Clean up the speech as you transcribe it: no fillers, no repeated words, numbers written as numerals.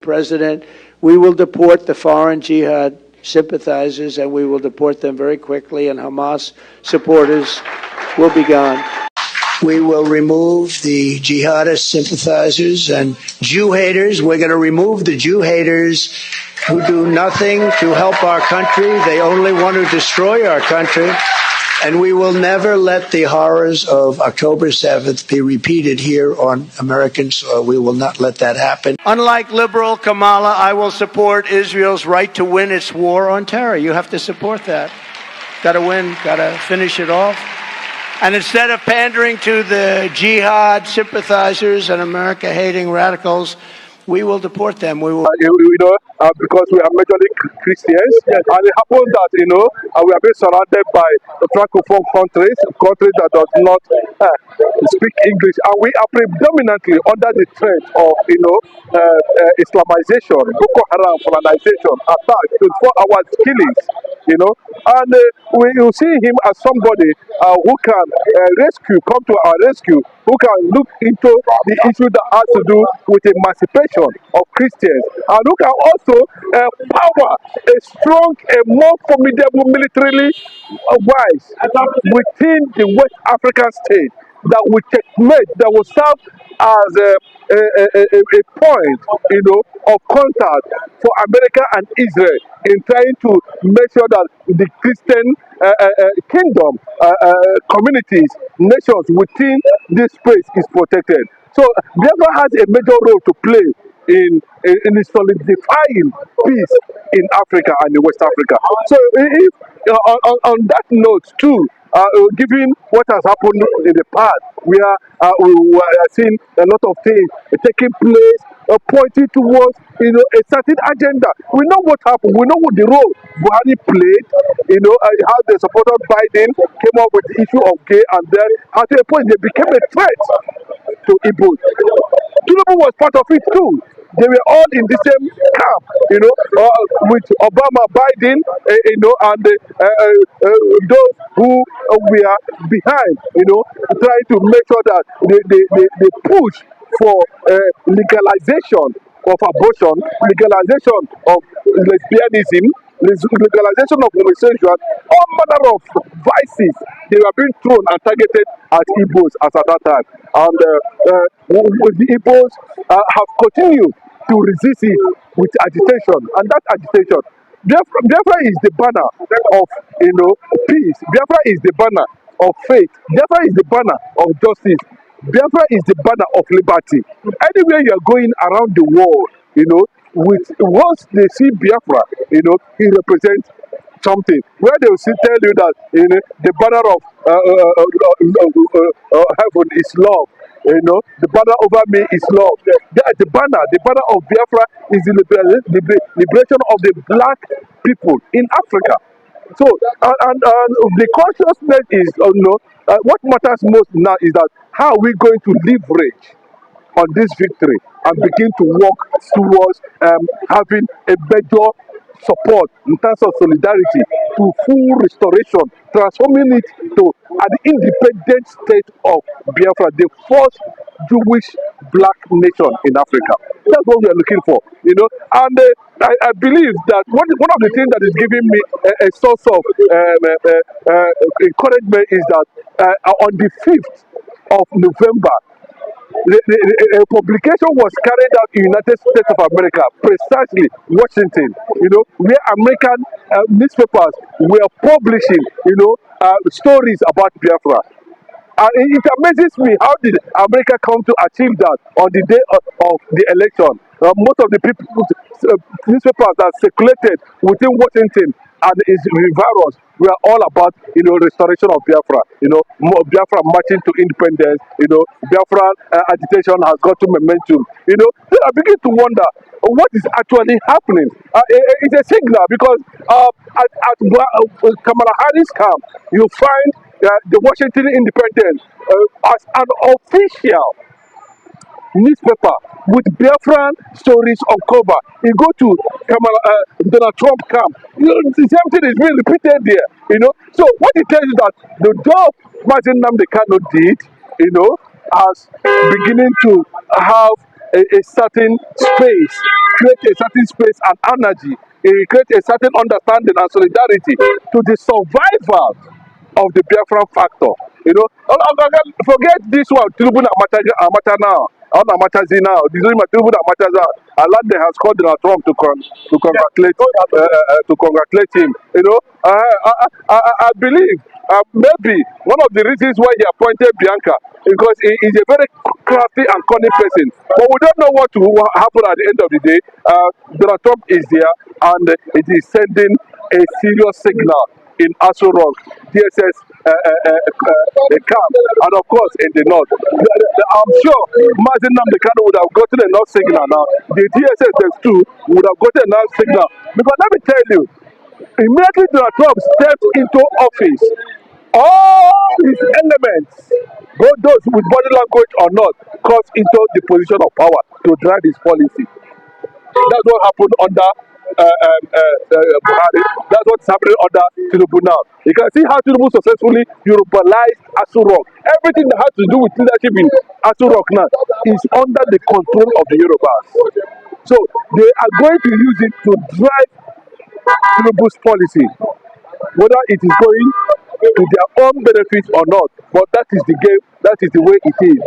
President, we will deport the foreign jihad sympathizers, and we will deport them very quickly, and Hamas supporters will be gone. We will remove the jihadist sympathizers and Jew haters. We're going to remove the Jew haters who do nothing to help our country. They only want to destroy our country. And we will never let the horrors of October 7th be repeated here on American soil. We will not let that happen. Unlike liberal Kamala, I will support Israel's right to win its war on terror. You have to support that. Got to win, got to finish it off. And instead of pandering to the jihad sympathizers and America-hating radicals, we will deport them. We will. Because we are majorly Christians, and it happens that we are being surrounded by francophone countries that does not speak English, and we are predominantly under the threat of Islamization, Boko Haram, colonization, attack, 24 hours killings. And you see him as somebody who can come to our rescue, who can look into the issue that has to do with emancipation of Christians, and who can also power a strong, a more formidable militarily wise within the West African state that will checkmate, that will serve as a point, of contact for America and Israel in trying to make sure that the Christian kingdom, communities, nations within this space is protected. So Biafra has a major role to play in solidifying peace in Africa and in West Africa. So if on that note too, given what has happened in the past, where we are seeing a lot of things taking place, pointing towards a certain agenda. We know what happened. We know what the role Buhari played. How the supporter Biden came up with the issue of gay, and then at a point they became a threat to Igbo. Tinubu was part of it too. They were all in the same camp, with Obama, Biden, and those who were behind, trying to make sure that they push for legalization of abortion, legalization of lesbianism, legalization of homosexuality, all manner of vices. They were being thrown and targeted at Igbos as at that time. And the Igbos have continued to resist it with agitation. And that agitation, Biafra is the banner of peace. Biafra is the banner of faith. Biafra is the banner of justice. Biafra is the banner of liberty. Anywhere you are going around the world, once they see Biafra, it represents something. Where they will tell you that the banner of heaven is love. The banner over me is love. The banner of Biafra is the liberation of the black people in Africa. So, and the consciousness is, what matters most now is that how are we going to leverage on this victory and begin to work towards having a better support in terms of solidarity to full restoration, transforming it to an independent state of Biafra, the first Jewish black nation in Africa. That's what we are looking for, And I believe that one of the things that is giving me a source of encouragement is that on the 5th of November, a publication was carried out in the United States of America, precisely Washington, where American newspapers were publishing, stories about Biafra. And it amazes me, how did America come to achieve that on the day of the election? Most of the newspapers that circulated within Washington and its virus were all about, restoration of Biafra. Biafra marching to independence. Biafran agitation has got to momentum. Then I begin to wonder what is actually happening. It's a signal because at Kamala Harris camp, you find the Washington Independent as an official newspaper with Biafran stories on cover. You go to Donald Trump camp, the same thing is being repeated there. So what it tells you that the job Mazi Nnamdi Kanu did, as beginning to have a certain space create a certain space and energy. It will create a certain understanding and solidarity to the survival of the Biafran factor. You know, forget this one. Tinubu na matter now. All na matters now. This is Tinubu na matters now. Alande has called Donald Trump to congratulate him. You know, I believe maybe one of the reasons why he appointed Bianca is because he is a very crafty and cunning person. But we don't know what will happen at the end of the day. Donald Trump is there and it is sending a serious signal in Aso Rock, DSS, the camp, and of course in the north. I'm sure Mazin Namdekano would have gotten enough signal now. The DSS too would have gotten enough signal. Because let me tell you, immediately Donald Trump stepped into office, all his elements, both those with body language or not, comes into the position of power to drive his policy. That's what happened under Buhari. That's what's happening under Tinubu now. You can see how Tinubu successfully Europeanized Aso Rock. Everything that has to do with leadership in Aso Rock now is under the control of the Yorubas. So they are going to use it to drive Tinubu's policy, whether it is going to their own benefit or not. But that is the game, that is the way it is.